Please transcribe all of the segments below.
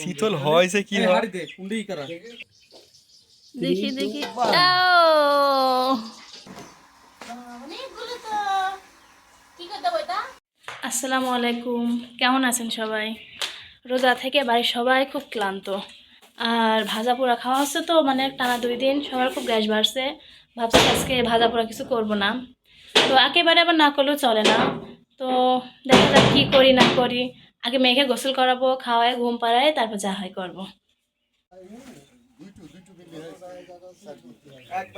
শীতল হয়েছে কি হয় দেখি দেখি আসসালামু আলাইকুম, কেমন আছেন সবাই? রোজা থেকে বাড়ির সবাই খুব ক্লান্ত, আর ভাজা পোড়া খাওয়া হচ্ছে তো মানে টানা 2 দিন সবার খুব গ্যাস বাড়ছে। ভাবছি আজকে ভাজা পোড়া কিছু করব না, তো একেবারে আবার না করলেও চলে না। তো দেখা যাক কী করি না করি। আগে মেয়েকে গোসল করাবো, খাওয়ায় ঘুম পাড়ায়, তারপর যা হয় করবো।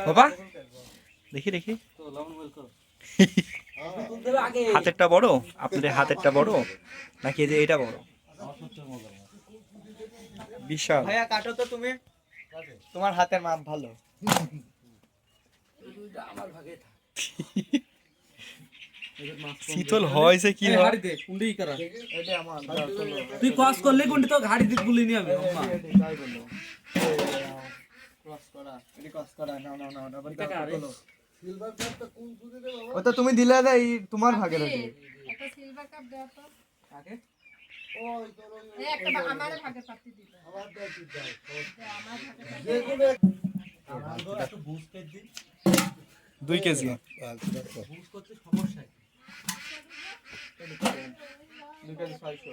বাবা দেখি দেখি হাতেরটা বড়, আপনাদের হাতেরটা বড় নাকি এই যে এটা বড়? বিশাল। ভাইয়া কাটো তো তুমি, তোমার হাতের মাপ ভালো। শীতল হয়েছে কি হয়? তুই ক্রস করলে কোনটি তো ঘাড়ি দিত বলিনি আমি। ওটা তুমি দিলে না, এই তোমার ভাগের আছে। একটা সিলভার কাপ দাও তো আগে। ওই তোর ওই একটা আমারে ভাগে পাতি দিবা। আবার দাও তুই দাও। আমার ভাগে যে কোন আমরা একটু বুস্ট করে দিই। 2 কেজি বুস্ট করতে সমস্যা কি? 2 কেজি 600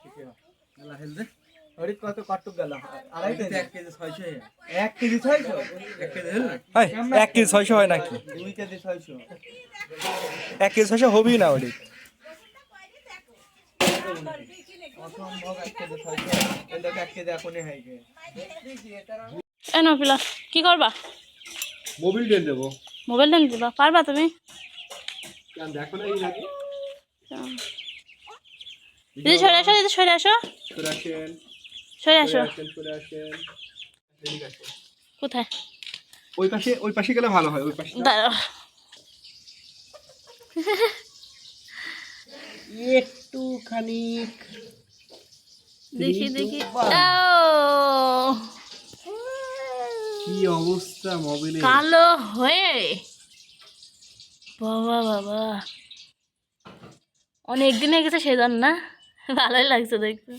ঠিক আছে। এলা হেল দে। আরে কত কাটুক গেল? আড়াই কেজি 1 কেজি 600 1 কেজি 600 1 কেজি হেল না। হাই 1 কেজি 600 হয় নাকি? 2 কেজি 600 1 কেজি 600 হবেই না ওটি। নফিলা কি করবা? মোবাইল দেন দেব। মোবাইল দেন দিবা, পারবা তুমি? কেন দেখো না এই লাগে? দিদি সরে আসো, দিদি সরে আসো, সরে আসেন, সরে আসো। সরে আসেন। ঠিক আছে। কোথায়? ওই পাশে গেলে ভালো হয়, ওই পাশে। দাঁড়াও। একটুখানি দেখি দেখি। কি অবস্থা মোবাইলে? কালো হয়ে বাবা বাবা, অনেকদিন হয়ে গেছে সেজন্য না, ভালোই লাগছে দেখতে।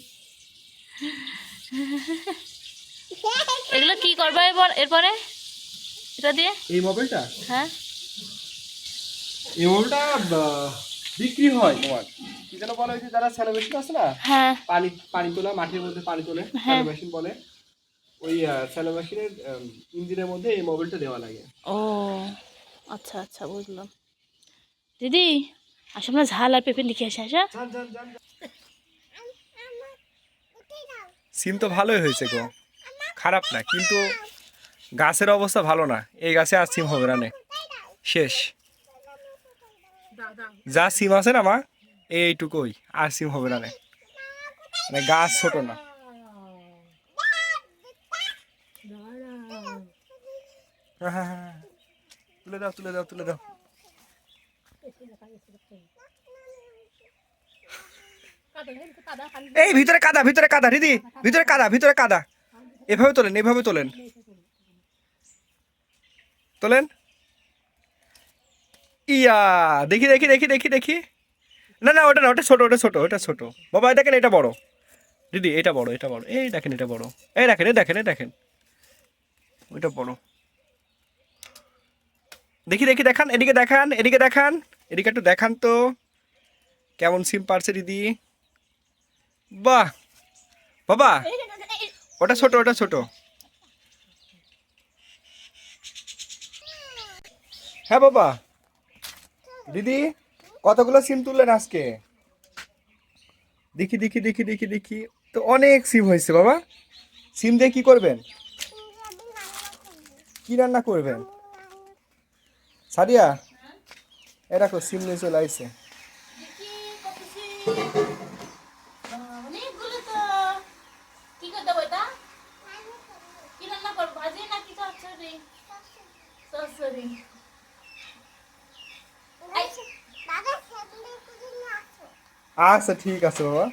এগুলো কি করবা এরপরে এটা দিয়ে? এই মোবাইলটা, হ্যাঁ এই মোবাইলটা বিক্রি হয় তোমার কি যেন বলে, ওই যে যারা স্যালো মেশিন আছে না, হ্যাঁ পানি তোলা, মাটির মধ্যে পানি তোলে, হ্যাঁ। স্যালো মেশিন বলে। ওই স্যালো মেশিনের ইঞ্জিনের মধ্যে এই মোবাইলটা দেওয়া লাগে। ও আচ্ছা আচ্ছা, বুঝলাম। দিদি আসো, আমরা ঝাল আর পেঁপে লিখে আসি। আসা, সিম তো ভালোই হয়েছে গো, খারাপ না, কিন্তু গাছের অবস্থা ভালো না। এই গাছে আর সিম হবে না, শেষ। যা সিম আছে না মা, এইটুকুই, আর সিম হবে না, মানে গাছ ছোট না। হ্যাঁ, তুলে দাও তুলে দাও তুলে দাও। এই ভিতরে কাদা, ভিতরে কাদা দিদি, ভিতরে কাদা, ভিতরে কাদা। এভাবে তোলেন, এভাবে তোলেন, তোলেন। ইয়া দেখি দেখি দেখি দেখি দেখি। না না, ওটা না, ওটা ছোট, ওটা ছোট, ওটা ছোট। বাবা দেখেন, এটা বড় দিদি, এটা বড়, এটা বড়। এই দেখেন, এটা বড়। এই দেখেন, এই দেখেন, এই দেখেন, ওইটা বড়। দেখি দেখি দেখান, এদিকে দেখান, এদিকে দেখান, এদিকে একটু দেখান তো কেমন সিম পারছে দিদি। বাহ বাবা, ওটা ছোট, ওটা ছোট। হ্যাঁ বাবা, দিদি কতগুলো সিম তুললেন আজকে? দেখি দেখি দেখি দেখি দেখি, তো অনেক সিম হয়েছে বাবা। সিম দিয়ে কি করবেন? কি রান্না করবেন? সাদিয়া এ দেখো, সিম নিয়ে চলে আসছে। অনেকগুলো তো। কি করতে হবে এটা? কি রান্না করবো, ভাজি নাকি চচ্চড়ি? চচ্চড়ি। আচ্ছা ঠিক আছে বাবা।